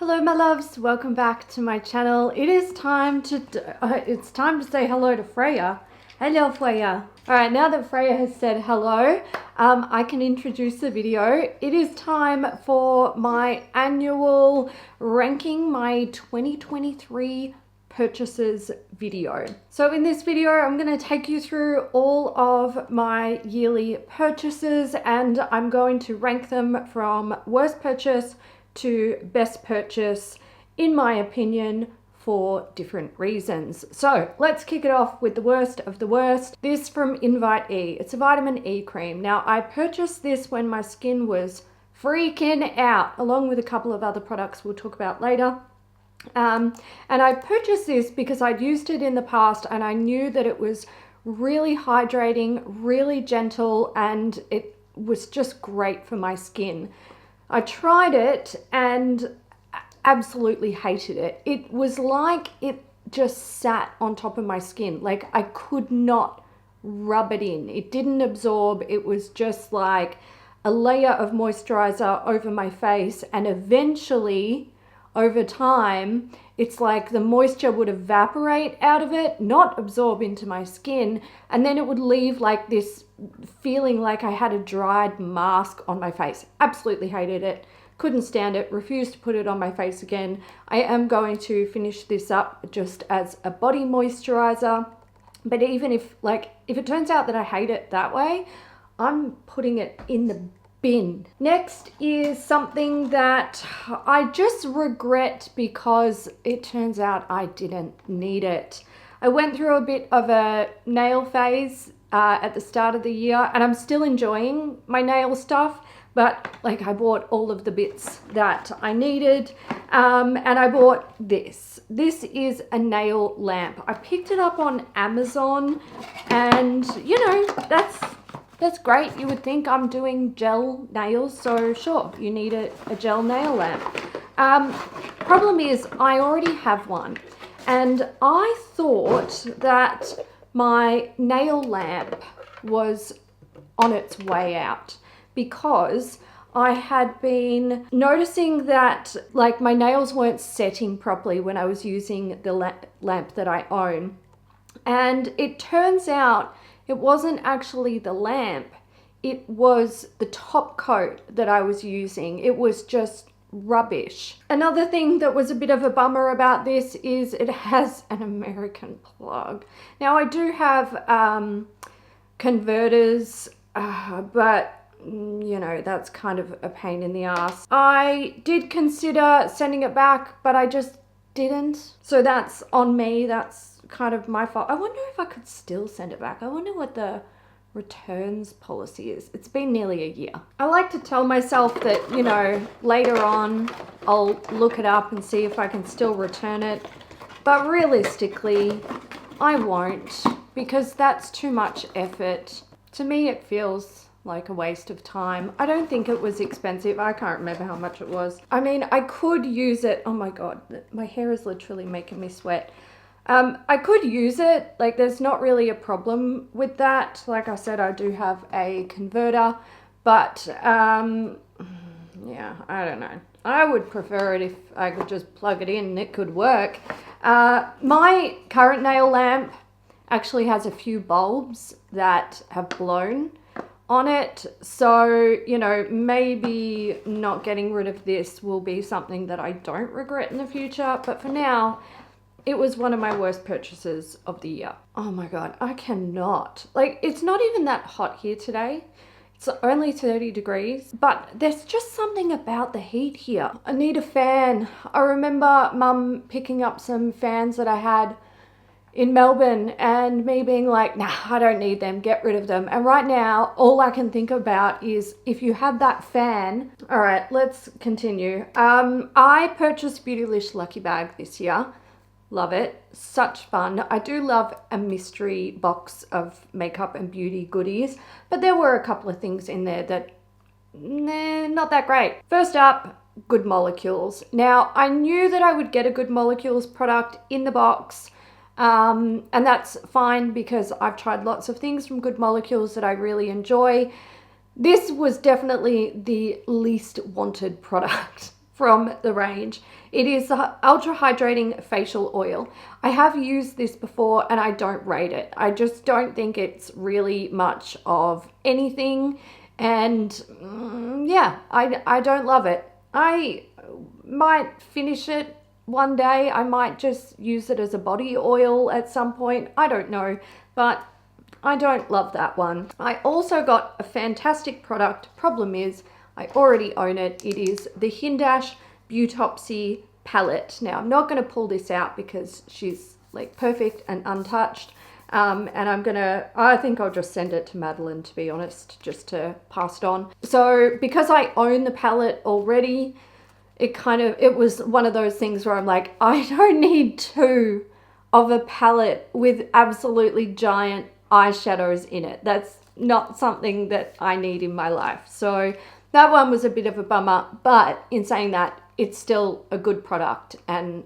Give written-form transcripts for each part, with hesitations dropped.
Hello my loves, welcome back to my channel. It's time to say hello to Freya. Hello Freya. Alright, now that Freya has said hello, I can introduce the video. It is time for my annual ranking my 2023 purchases video. So in this video, I'm going to take you through all of my yearly purchases and I'm going to rank them from worst purchase to best purchase, in my opinion, for different reasons. So let's kick it off with the worst of the worst. This from Invite E. It's a vitamin E cream. Now I purchased this when my skin was freaking out, along with a couple of other products we'll talk about later. And I purchased this because I'd used it in the past and I knew that it was really hydrating, really gentle, and it was just great for my skin. I tried it and absolutely hated it. It was like it just sat on top of my skin. Like I could not rub it in. It didn't absorb. It was just like a layer of moisturizer over my face, and eventually over time it's like the moisture would evaporate out of it, not absorb into my skin, and then it would leave like this feeling like I had a dried mask on my face. Absolutely hated it, couldn't stand it, refused to put it on my face again. I am going to finish this up just as a body moisturizer, but even if it turns out that I hate it that way, I'm putting it in the bin. Next is something that I just regret because it turns out I didn't need it. I went through a bit of a nail phase at the start of the year and I'm still enjoying my nail stuff, but like I bought all of the bits that I needed and I bought this. This is a nail lamp. I picked it up on Amazon and you know, that's great. You would think I'm doing gel nails, so sure, you need a gel nail lamp. Problem is, I already have one, and I thought that my nail lamp was on its way out because I had been noticing that like my nails weren't setting properly when I was using the lamp that I own. And it turns out it wasn't actually the lamp, it was the top coat that I was using. It was just rubbish. Another thing that was a bit of a bummer about this is it has an American plug. Now I do have converters, but you know, that's kind of a pain in the ass. I did consider sending it back, but I just didn't. So that's on me, that's kind of my fault. I wonder if I could still send it back. I wonder what the returns policy is. It's been nearly a year. I like to tell myself that, you know, later on I'll look it up and see if I can still return it. But realistically, I won't, because that's too much effort. To me, it feels like a waste of time. I don't think it was expensive. I can't remember how much it was. I mean, I could use it. Oh my God, my hair is literally making me sweat. I could use it, like there's not really a problem with that. Like I said, I do have a converter, but yeah, I don't know. I would prefer it if I could just plug it in and it could work. My current nail lamp actually has a few bulbs that have blown on it. So, you know, maybe not getting rid of this will be something that I don't regret in the future. But for now, it was one of my worst purchases of the year. Oh my God, I cannot. Like, it's not even that hot here today. It's only 30 degrees, but there's just something about the heat here. I need a fan. I remember Mum picking up some fans that I had in Melbourne and me being like, nah, I don't need them, get rid of them. And right now, all I can think about is if you had that fan. All right, let's continue. I purchased Beautylish Lucky Bag this year. Love it. Such fun. I do love a mystery box of makeup and beauty goodies, but there were a couple of things in there that, not that great. First up, Good Molecules. Now, I knew that I would get a Good Molecules product in the box, and that's fine because I've tried lots of things from Good Molecules that I really enjoy. This was definitely the least wanted product from the range. It is the Ultra Hydrating Facial Oil. I have used this before and I don't rate it. I just don't think it's really much of anything. And yeah, I don't love it. I might finish it one day. I might just use it as a body oil at some point. I don't know, but I don't love that one. I also got a fantastic product. Problem is, I already own it. It is the Hindash Beautopsy palette. Now, I'm not going to pull this out because she's like perfect and untouched. And I think I'll just send it to Madeline, to be honest, just to pass it on. So because I own the palette already, it was one of those things where I'm like, I don't need two of a palette with absolutely giant eyeshadows in it. That's not something that I need in my life. So that one was a bit of a bummer, but in saying that, it's still a good product and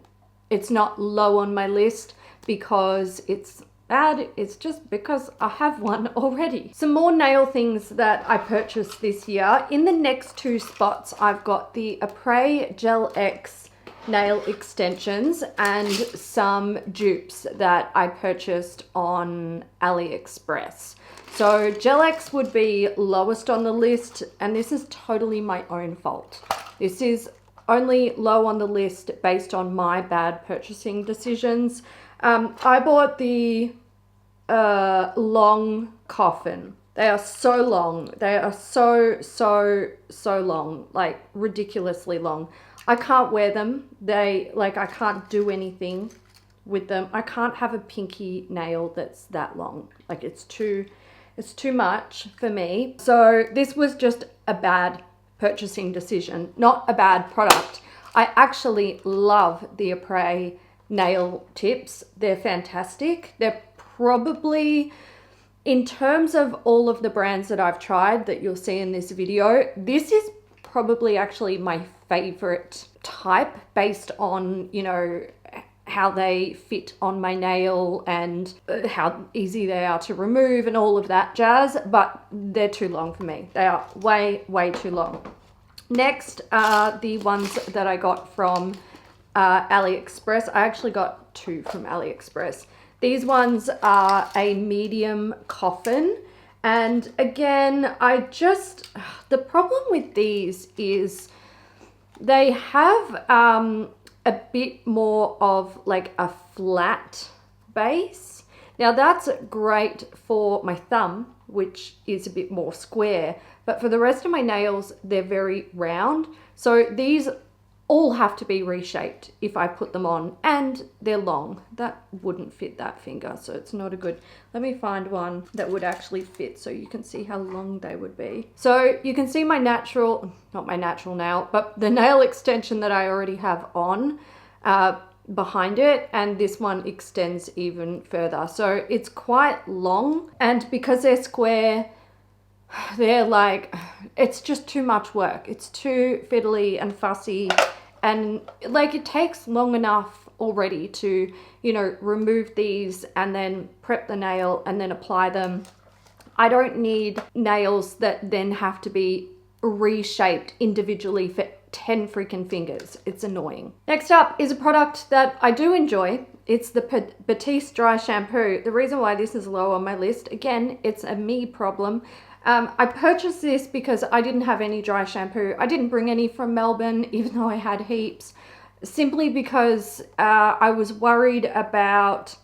it's not low on my list because it's bad. It's just because I have one already. Some more nail things that I purchased this year. In the next two spots, I've got the Apres Gel X nail extensions and some dupes that I purchased on AliExpress. So Gel X would be lowest on the list, and this is totally my own fault. This is only low on the list based on my bad purchasing decisions. I bought the long coffin. They are so long. They are so long, like ridiculously long. I can't wear them. I can't do anything with them. I can't have a pinky nail that's that long. Like it's too much for me. So this was just a bad purchasing decision, not a bad product. I actually love the Apres nail tips. They're fantastic. They're probably, in terms of all of the brands that I've tried that you'll see in this video, this is probably actually my favorite type based on, you know, how they fit on my nail and how easy they are to remove and all of that jazz, but they're too long for me. They are way too long. Next are the ones that I got from AliExpress. I actually got two from AliExpress. These ones are a medium coffin. And again, the problem with these is they have a bit more of like a flat base. Now that's great for my thumb, which is a bit more square, but for the rest of my nails, they're very round. So these all have to be reshaped if I put them on, and they're long. That wouldn't fit that finger, so it's not a good. Let me find one that would actually fit so you can see how long they would be. So you can see my natural, not my natural nail, but the nail extension that I already have on behind it, and this one extends even further. So it's quite long, and because they're square, they're like, it's just too much work. It's too fiddly and fussy, and like it takes long enough already to, you know, remove these and then prep the nail and then apply them. I don't need nails that then have to be reshaped individually for 10 freaking fingers. It's annoying. Next up is a product that I do enjoy. It's the Batiste Dry Shampoo. The reason why this is low on my list, again, it's a me problem. I purchased this because I didn't have any dry shampoo. I didn't bring any from Melbourne, even though I had heaps, simply because I was worried about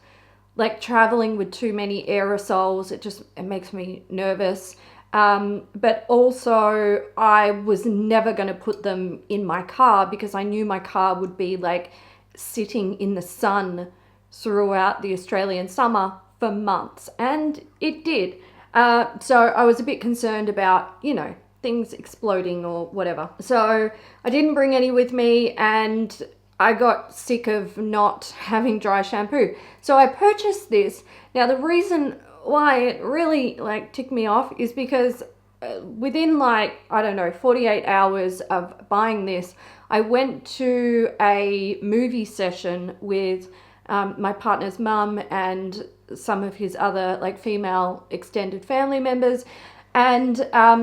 like traveling with too many aerosols. It makes me nervous. But also I was never going to put them in my car because I knew my car would be like sitting in the sun throughout the Australian summer for months, and it did. So I was a bit concerned about, you know, things exploding or whatever. So I didn't bring any with me, and I got sick of not having dry shampoo. So I purchased this. Now the reason why it really like ticked me off is because within like, I don't know, 48 hours of buying this, I went to a movie session with my partner's mum and some of his other like female extended family members, and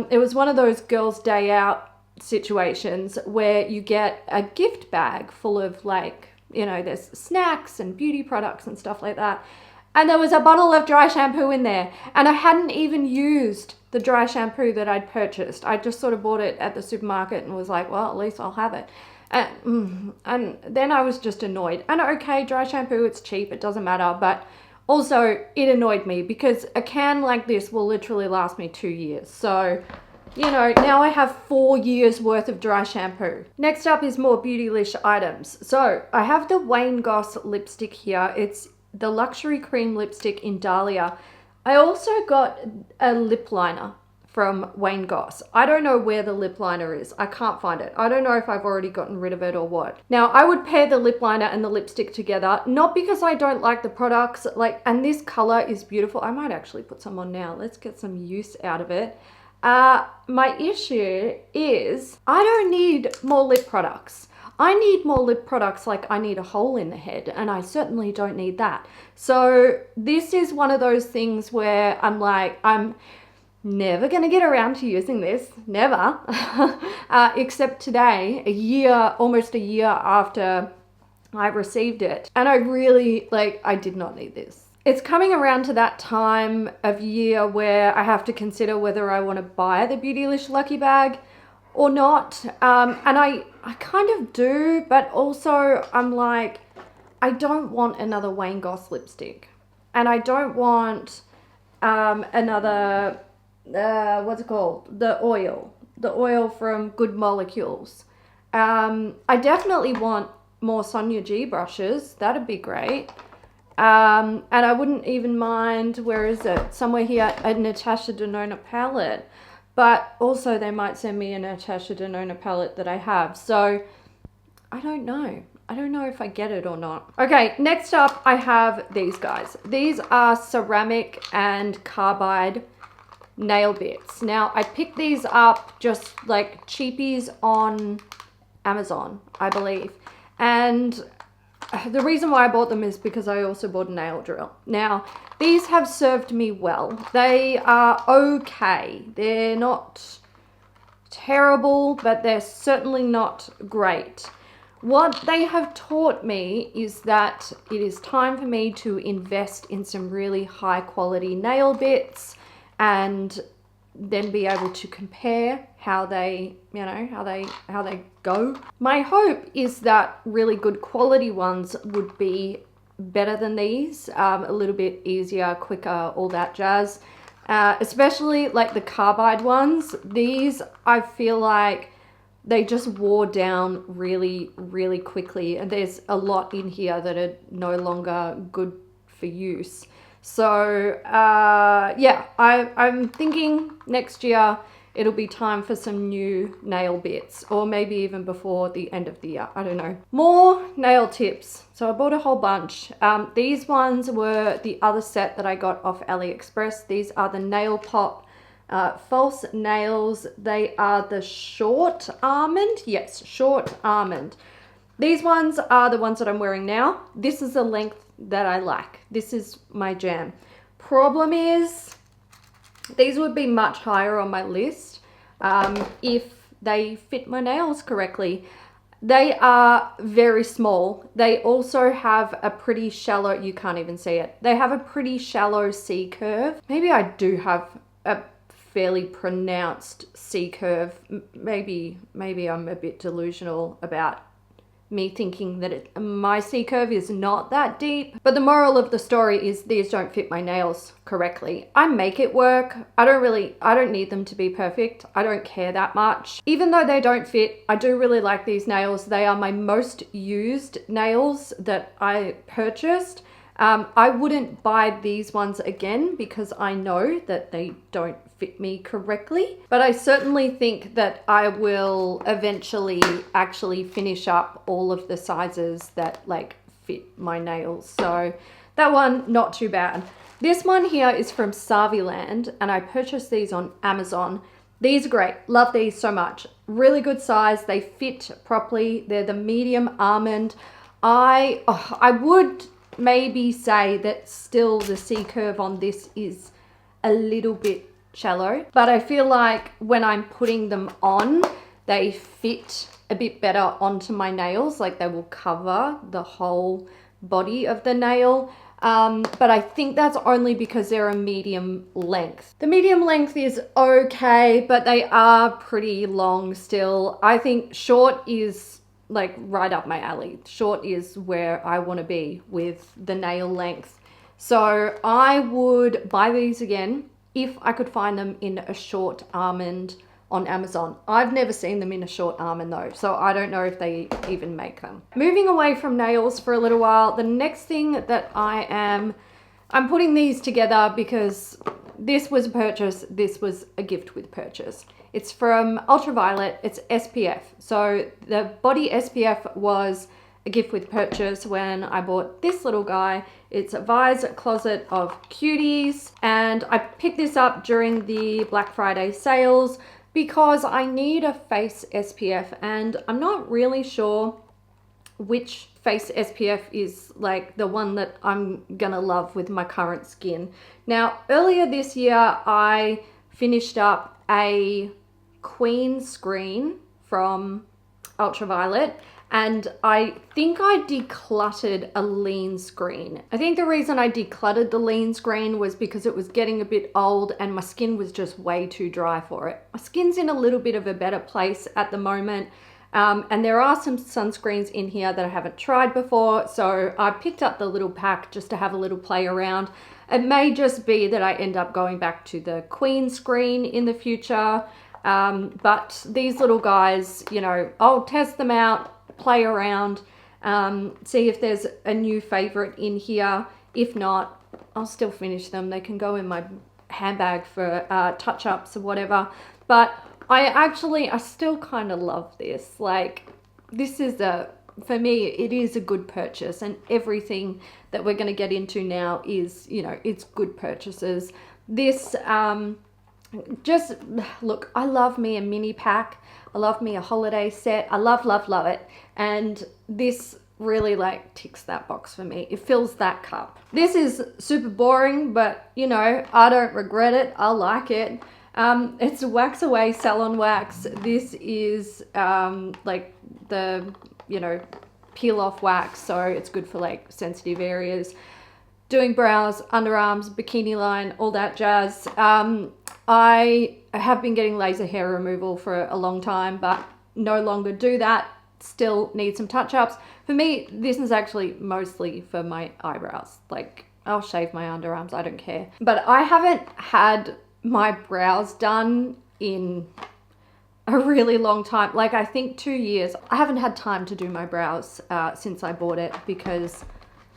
it was one of those girls' day out situations where you get a gift bag full of like, you know, there's snacks and beauty products and stuff like that. And there was a bottle of dry shampoo in there. And I hadn't even used the dry shampoo that I'd purchased. I just sort of bought it at the supermarket and was like, well, at least I'll have it. And then I was just annoyed. And okay, dry shampoo, it's cheap, it doesn't matter. But also, it annoyed me because a can like this will literally last me 2 years. So, you know, now I have 4 years worth of dry shampoo. Next up is more Beautylish items. So, I have the Wayne Goss lipstick here. It's the Luxury Cream Lipstick in Dahlia. I also got a lip liner from Wayne Goss. I don't know where the lip liner is. I can't find it. I don't know if I've already gotten rid of it or what. Now, I would pair the lip liner and the lipstick together, not because I don't like the products, like, and this color is beautiful. I might actually put some on now. Let's get some use out of it. My issue is I don't need more lip products. I need more lip products like I need a hole in the head, and I certainly don't need that. So this is one of those things where I'm like, I'm never going to get around to using this, never, except today, almost a year after I received it. And I really, like, I did not need this. It's coming around to that time of year where I have to consider whether I want to buy the Beautylish Lucky Bag or not. And I kind of do, but also I'm like, I don't want another Wayne Goss lipstick. And I don't want another, what's it called? The oil from Good Molecules. I definitely want more Sonia G brushes. That'd be great. And I wouldn't even mind, where is it? Somewhere here, a Natasha Denona palette. But also they might send me a Natasha Denona palette that I have. So I don't know. I don't know if I get it or not. Okay, next up I have these guys. These are ceramic and carbide nail bits. Now I picked these up just like cheapies on Amazon, I believe. And the reason why I bought them is because I also bought a nail drill. Now, these have served me well. They are okay. They're not terrible, but they're certainly not great. What they have taught me is that it is time for me to invest in some really high quality nail bits and then be able to compare how they, you know, how they go. My hope is that really good quality ones would be better than these, a little bit easier, quicker, all that jazz. Especially like the carbide ones. These, I feel like they just wore down really, really quickly. And there's a lot in here that are no longer good for use. So, yeah, I'm thinking next year it'll be time for some new nail bits, or maybe even before the end of the year. I don't know. More nail tips. So I bought a whole bunch. These ones were the other set that I got off AliExpress. These are the Nail Pop false nails. They are the short almond. Yes, short almond. These ones are the ones that I'm wearing now. This is the length that I like. This is my jam. Problem is, these would be much higher on my list if they fit my nails correctly. They are very small. They also have a pretty shallow, you can't even see it. They have a pretty shallow C curve. Maybe I do have a fairly pronounced C curve. Maybe I'm a bit delusional about me thinking that my C curve is not that deep. But the moral of the story is these don't fit my nails correctly. I make it work. I don't need them to be perfect. I don't care that much. Even though they don't fit, I do really like these nails. They are my most used nails that I purchased. I wouldn't buy these ones again because I know that they don't fit me correctly, but I certainly think that I will eventually actually finish up all of the sizes that like fit my nails. So that one, not too bad. This one here is from Saviland and I purchased these on Amazon. These are great. Love these so much. Really good size. They fit properly. They're the medium almond. I would maybe say that still the C curve on this is a little bit shallow, but I feel like when I'm putting them on, they fit a bit better onto my nails. Like they will cover the whole body of the nail. But I think that's only because they're a medium length. The medium length is okay, but they are pretty long still. I think short is like right up my alley. Short is where I want to be with the nail length. So I would buy these again if I could find them in a short almond on Amazon. I've never seen them in a short almond though, so I don't know if they even make them. Moving away from nails for a little while, the next thing that I'm putting these together because this was a purchase, this was a gift with purchase. It's from Ultraviolet, it's SPF. So the body SPF was a gift with purchase when I bought this little guy. It's a Vise Closet of Cuties, and I picked this up during the Black Friday sales because I need a face SPF and I'm not really sure which face SPF is like the one that I'm gonna love with my current skin. Now, earlier this year, I finished up a Queen screen from Ultraviolet, and I think I decluttered a lean screen. I think the reason I decluttered the lean screen was because it was getting a bit old and my skin was just way too dry for it. My skin's in a little bit of a better place at the moment. And there are some sunscreens in here that I haven't tried before. So I picked up the little pack just to have a little play around. It may just be that I end up going back to the Queen screen in the future. But these little guys, you know, I'll test them out, play around, see if there's a new favorite in here. If not, I'll still finish them. They can go in my handbag for touch-ups or whatever. But I still kind of love this. Like, this is for me, it is a good purchase, and everything that we're going to get into now is, you know, it's good purchases. This, just look, I love me a mini pack. I love me a holiday set. I love it. And this really like ticks that box for me. It fills that cup. This is super boring, but you know, I don't regret it. I like it. It's Wax Away Salon Wax. This is like the, you know, peel off wax. So it's good for like sensitive areas. Doing brows, underarms, bikini line, all that jazz. I have been getting laser hair removal for a long time, but no longer do that. Still need some touch-ups. For me, this is actually mostly for my eyebrows. Like, I'll shave my underarms, I don't care. But I haven't had my brows done in a really long time. Like, I think 2 years. I haven't had time to do my brows since I bought it because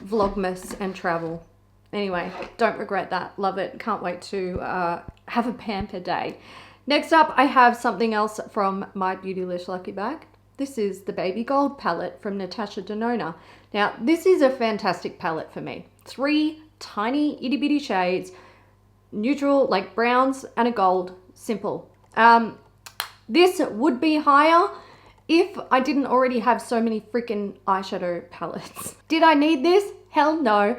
Vlogmas and travel. Anyway, don't regret that. Love it. Can't wait to have a pamper day. Next up, I have something else from my Beautylish Lucky Bag. This is the Baby Gold palette from Natasha Denona. Now, this is a fantastic palette for me. 3 tiny itty bitty shades, neutral, like browns and a gold, simple. This would be higher if I didn't already have so many freaking eyeshadow palettes. Did I need this? Hell no.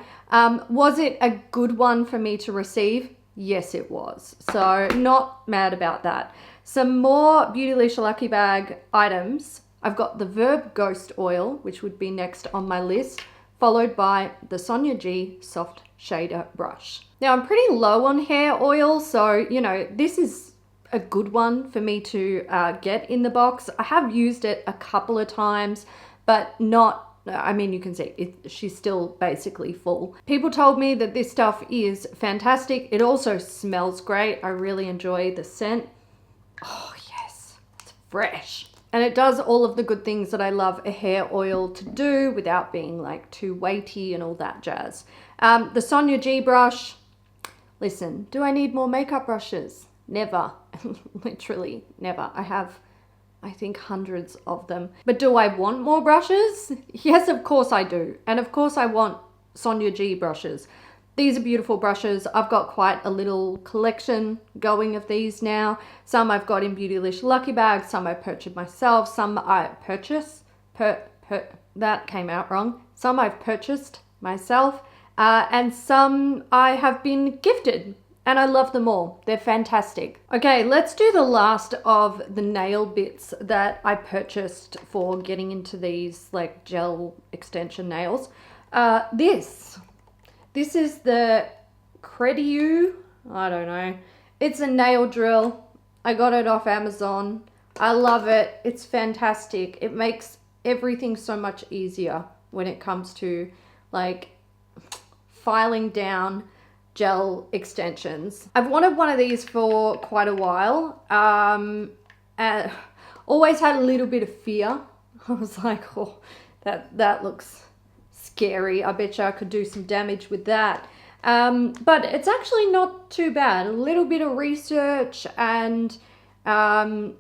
Was it a good one for me to receive? Yes, it was. So not mad about that. Some more Beautylish Lucky Bag items. I've got the Verb Ghost Oil, which would be next on my list, followed by the Sonia G Soft Shader Brush. Now, I'm pretty low on hair oil, so, you know, this is a good one for me to get in the box. I have used it a couple of times, but not, I mean, you can see she's still basically full. People told me that this stuff is fantastic. It also smells great. I really enjoy the scent. Oh yes, it's fresh. And it does all of the good things that I love a hair oil to do without being like too weighty and all that jazz. The Sonia G brush. Listen, do I need more makeup brushes? Never. Literally never. I have, I think, hundreds of them. But do I want more brushes? Yes, of course I do. And of course I want Sonia G brushes. These are beautiful brushes. I've got quite a little collection going of these now. Some I've got in Beautylish Lucky Bag, some I purchased myself, some I purchased, that came out wrong. Some I've purchased myself, and some I have been gifted. and I love them all. They're fantastic. Okay, let's do the last of the nail bits that I purchased for getting into these like gel extension nails. This is the Crediu, I don't know. It's a nail drill. I got it off Amazon. I love it. It's fantastic. It makes everything so much easier when it comes to like filing down gel extensions. I've wanted one of these for quite a while. Always had a little bit of fear. I was like, oh, that looks scary. I bet you I could do some damage with that. But it's actually not too bad. A little bit of research and I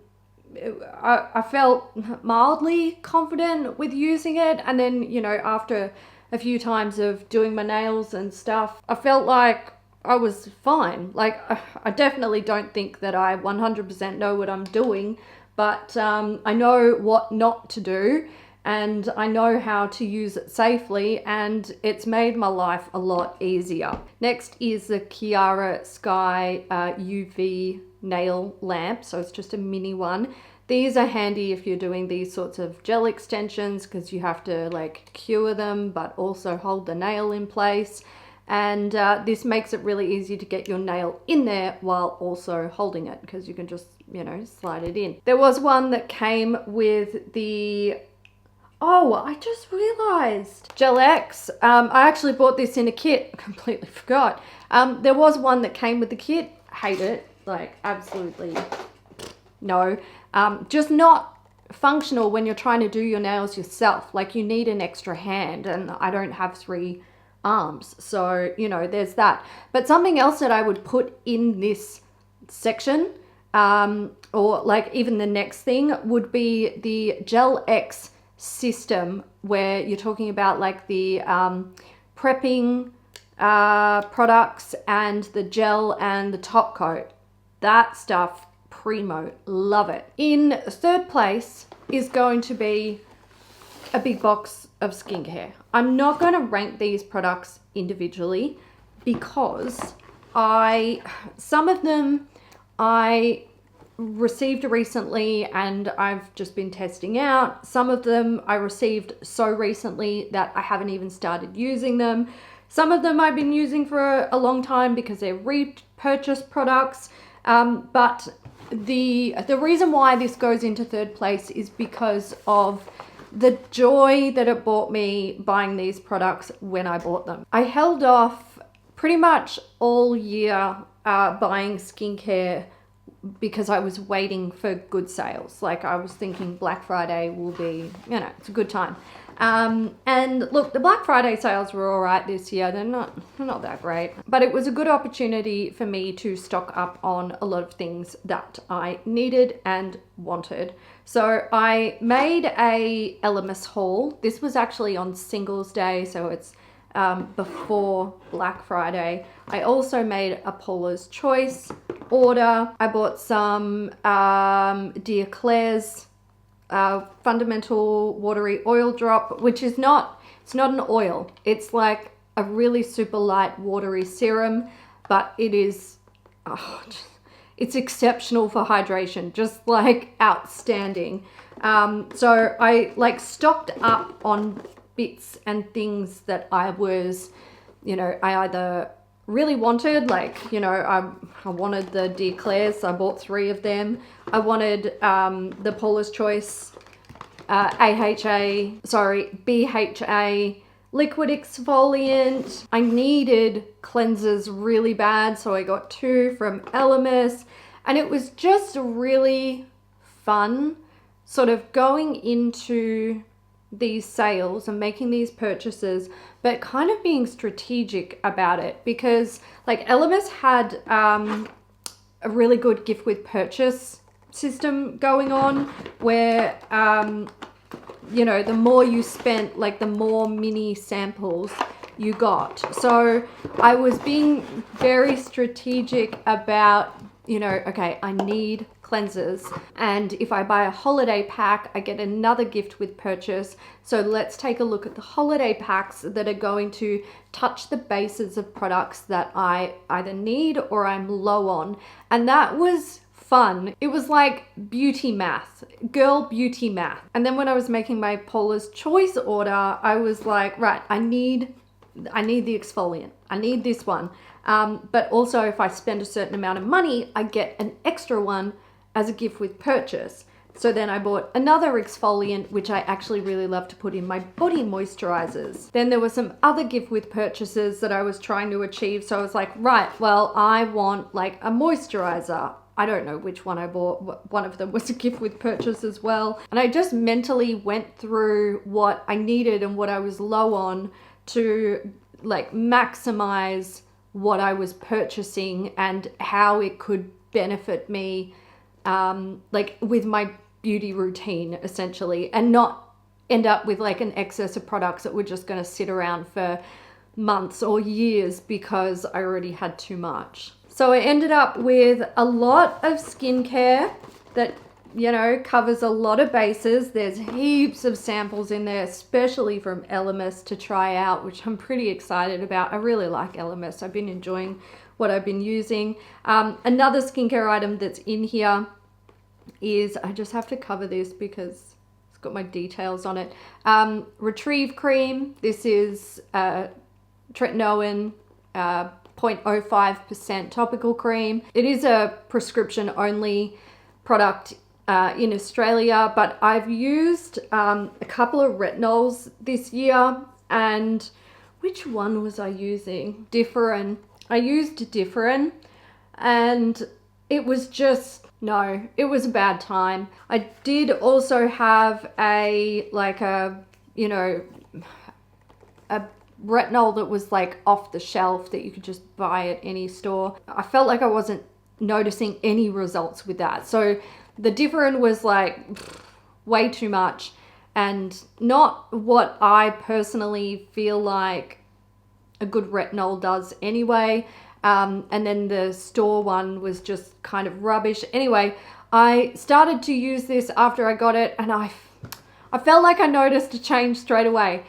felt mildly confident with using it. And then, you know, after a few times of doing my nails and stuff, I felt like I was fine. Like, I definitely don't think that I 100% know what I'm doing, but I know what not to do, and I know how to use it safely, and it's made my life a lot easier. Next is the Chiara Sky UV nail lamp. So it's just a mini one. These are handy if you're doing these sorts of gel extensions because you have to like cure them but also hold the nail in place. And this makes it really easy to get your nail in there while also holding it because you can just, you know, slide it in. There was one that came with the, oh, I just realized, Gel X. I actually bought this in a kit. I completely forgot. There was one that came with the kit. Hate it. Like, absolutely no. Just not functional when you're trying to do your nails yourself. Like, you need an extra hand, and I don't have 3 arms. So, you know, there's that. But something else that I would put in this section, or like even the next thing, would be the Gel X system, where you're talking about like the prepping products and the gel and the top coat. That stuff, primo, love it. In third place is going to be a big box of skincare. I'm not going to rank these products individually because some of them I received recently and I've just been testing out. Some of them I received so recently that I haven't even started using them. Some of them I've been using for a long time because they're repurchase products. But the reason why this goes into third place is because of the joy that it brought me buying these products when I bought them. I held off pretty much all year buying skincare because I was waiting for good sales. Like, I was thinking Black Friday will be, you know, it's a good time. And look, the Black Friday sales were all right this year. They're not that great, but it was a good opportunity for me to stock up on a lot of things that I needed and wanted. So I made a Elemis haul. This was actually on Singles Day, so it's before Black Friday. I also made a Paula's Choice order. I bought some Dear Claire's Fundamental Watery Oil Drop, which is it's not an oil. It's like a really super light watery serum, but it is, it's exceptional for hydration, just like outstanding. So I like stocked up on bits and things that I was, you know, I either really wanted, like, you know, I wanted the Dear Claire's, I bought 3 of them. I wanted the Paula's Choice BHA liquid exfoliant. I needed cleansers really bad, so I got 2 from Elemis, and it was just really fun sort of going into these sales and making these purchases, but kind of being strategic about it, because like Elemis had a really good gift with purchase system going on where you know, the more you spent, like the more mini samples you got. So I was being very strategic about, you know, okay, I need cleansers. And if I buy a holiday pack, I get another gift with purchase. So let's take a look at the holiday packs that are going to touch the bases of products that I either need or I'm low on. And that was fun. It was like beauty math, girl beauty math. And then when I was making my Paula's Choice order, I was like, right, I need the exfoliant. I need this one. But also if I spend a certain amount of money, I get an extra one as a gift with purchase. So then I bought another exfoliant, which I actually really love to put in my body moisturizers. Then there were some other gift with purchases that I was trying to achieve. So I was like, right, well, I want like a moisturizer. I don't know which one I bought. One of them was a gift with purchase as well. And I just mentally went through what I needed and what I was low on to like maximize what I was purchasing and how it could benefit me like with my beauty routine essentially, and not end up with like an excess of products that were just going to sit around for months or years because I already had too much. So I ended up with a lot of skincare that, you know, covers a lot of bases. There's heaps of samples in there, especially from Elemis to try out, which I'm pretty excited about. I really like Elemis. I've been enjoying what I've been using. Another skincare item that's in here is, I just have to cover this because it's got my details on it. Retrieve cream. This is tretinoin, 0.05% topical cream. It is a prescription only product in Australia, but I've used a couple of retinols this year. And which one was I using? Differin. I used Differin and it was just, no, it was a bad time. I did also have a retinol that was like off the shelf that you could just buy at any store. I felt like I wasn't noticing any results with that. So the Differin was like way too much and not what I personally feel like a good retinol does anyway. And then the store one was just kind of rubbish. Anyway, I started to use this after I got it and I felt like I noticed a change straight away.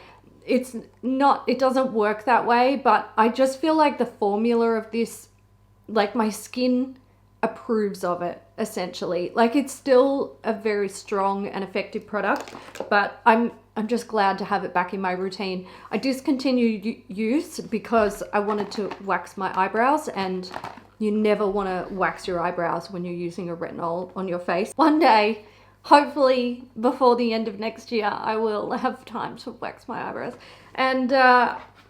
It doesn't work that way, but I just feel like the formula of this, like my skin approves of it essentially. Like it's still a very strong and effective product, but I'm just glad to have it back in my routine. I discontinued use because I wanted to wax my eyebrows, and you never want to wax your eyebrows when you're using a retinol on your face. One day, hopefully before the end of next year, I will have time to wax my eyebrows and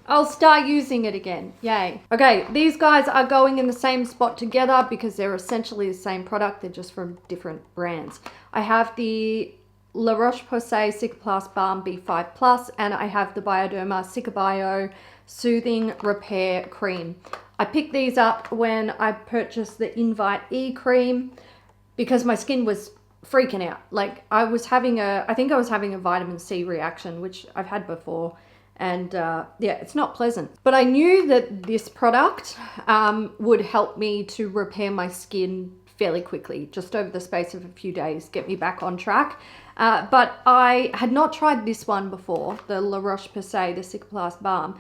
I'll start using it again. Yay. Okay, these guys are going in the same spot together because they're essentially the same product. They're just from different brands. I have the La Roche-Posay Cicaplast Balm B5+, and I have the Bioderma Cicabio Soothing Repair Cream. I picked these up when I purchased the Invite E cream because my skin was freaking out. Like I think I was having a vitamin C reaction, which I've had before. And yeah, it's not pleasant. But I knew that this product would help me to repair my skin fairly quickly, just over the space of a few days, get me back on track. But I had not tried this one before, the La Roche-Posay, the Cicaplast Balm.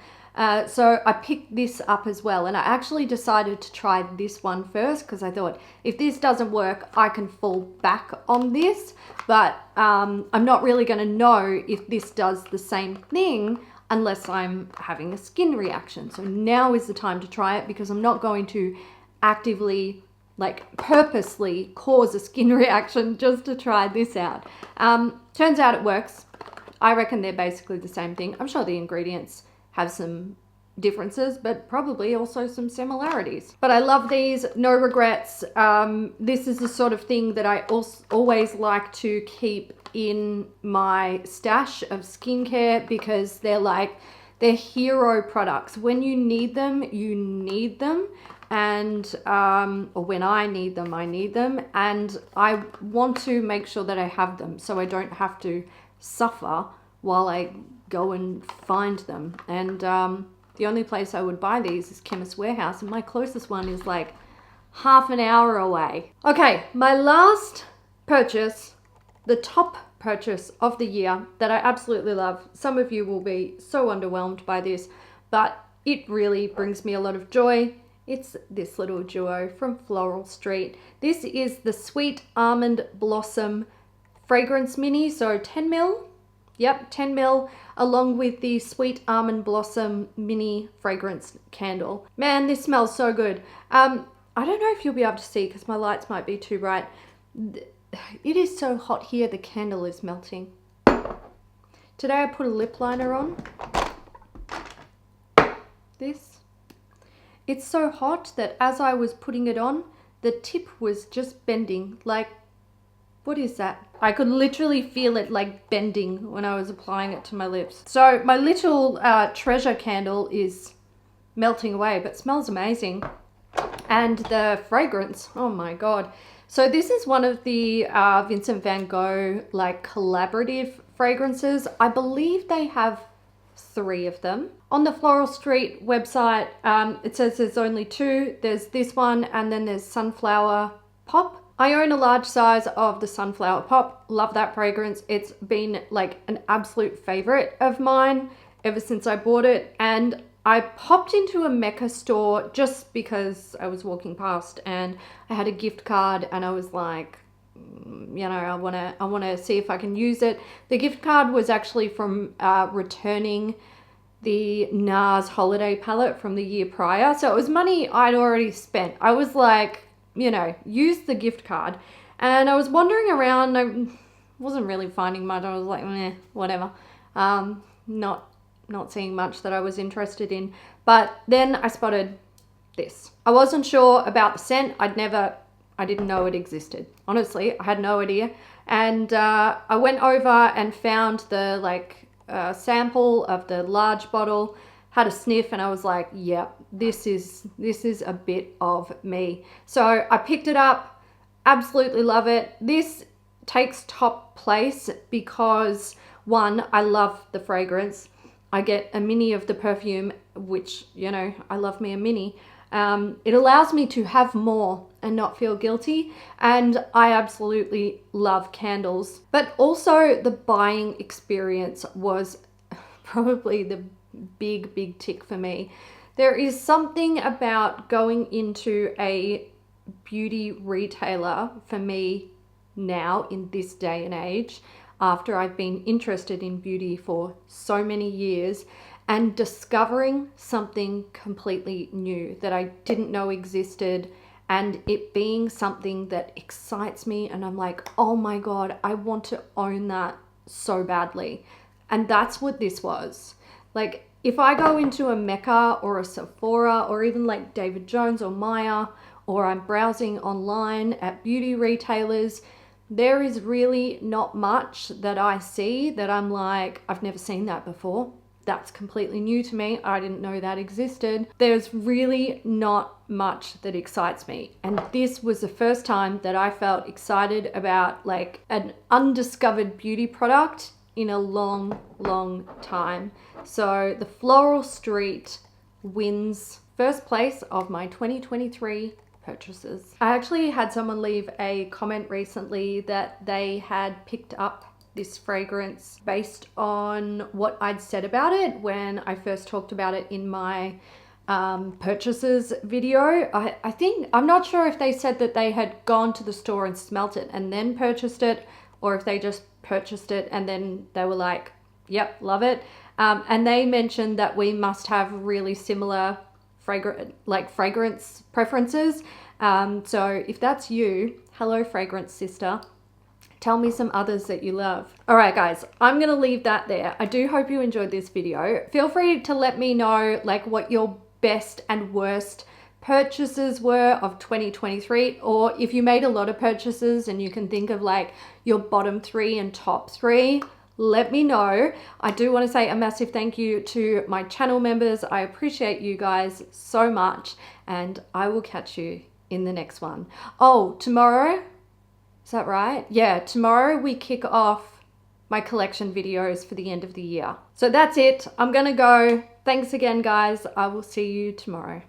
So I picked this up as well, and I actually decided to try this one first because I thought if this doesn't work, I can fall back on this. But I'm not really going to know if this does the same thing unless I'm having a skin reaction. So now is the time to try it because I'm not going to actively, like purposely cause a skin reaction just to try this out. Turns out it works. I reckon they're basically the same thing. I'm sure the ingredients have some differences, but probably also some similarities. But I love these, no regrets. This is the sort of thing that I always like to keep in my stash of skincare because they're hero products. When you need them, you need them. And or when I need them, I need them. And I want to make sure that I have them so I don't have to suffer while I go and find them. And the only place I would buy these is Chemist Warehouse, and my closest one is like half an hour away. Okay, my last purchase, the top purchase of the year that I absolutely love. Some of you will be so underwhelmed by this, but it really brings me a lot of joy. It's this little duo from Floral Street. This is the Sweet Almond Blossom Fragrance Mini, so 10 ml. Yep, 10 ml, along with the Sweet Almond Blossom Mini Fragrance Candle. Man, this smells so good. I don't know if you'll be able to see because my lights might be too bright. It is so hot here, the candle is melting. Today I put a lip liner on. This. It's so hot that as I was putting it on, the tip was just bending. Like, what is that? I could literally feel it like bending when I was applying it to my lips. So my little treasure candle is melting away, but smells amazing. And the fragrance, oh my God. So this is one of the Vincent van Gogh like collaborative fragrances. I believe they have 3 of them. On the Floral Street website, it says there's only 2. There's this one and then there's Sunflower Pop. I own a large size of the Sunflower Pop. Love that fragrance. It's been like an absolute favorite of mine ever since I bought it. And I popped into a Mecca store just because I was walking past and I had a gift card and I was like, you know, I want to see if I can use it. The gift card was actually from returning the NARS holiday palette from the year prior. So it was money I'd already spent. I was like, you know, use the gift card. And I was wandering around. I wasn't really finding much. I was like, meh, whatever. Not seeing much that I was interested in. But then I spotted this. I wasn't sure about the scent. I didn't know it existed. Honestly, I had no idea. And I went over and found the sample of the large bottle, had a sniff, and I was like, yep, this is a bit of me. So I picked it up, absolutely love it. This takes top place because, one, I love the fragrance. I get a mini of the perfume, which, you know, I love me a mini. It allows me to have more and not feel guilty. And I absolutely love candles. But also the buying experience was probably the big tick for me. There is something about going into a beauty retailer for me now in this day and age, after I've been interested in beauty for so many years, and discovering something completely new that I didn't know existed, and it being something that excites me and I'm like, oh my God, I want to own that so badly. And that's what this was. Like, if I go into a Mecca or a Sephora or even like David Jones or Maya, or I'm browsing online at beauty retailers, there is really not much that I see that I'm like, I've never seen that before. That's completely new to me. I didn't know that existed. There's really not much that excites me. And this was the first time that I felt excited about like an undiscovered beauty product in a long time. So the Floral Street wins first place of my 2023 purchases. I actually had someone leave a comment recently that they had picked up this fragrance based on what I'd said about it when I first talked about it in my purchases video. I think, I'm not sure if they said that they had gone to the store and smelt it and then purchased it, or if they just purchased it and then they were like, yep, love it. And they mentioned that we must have really similar fragrance preferences. So if that's you, hello fragrance sister, tell me some others that you love. All right, guys, I'm going to leave that there. I do hope you enjoyed this video. Feel free to let me know like what your best and worst purchases were of 2023, or if you made a lot of purchases and you can think of like your bottom 3 and top 3, let me know. I do want to say a massive thank you to my channel members. I appreciate you guys so much, and I will catch you in the next one. Oh, tomorrow, is that right? Yeah, tomorrow we kick off my collection videos for the end of the year. So that's it. I'm gonna go. Thanks again, guys. I will see you tomorrow.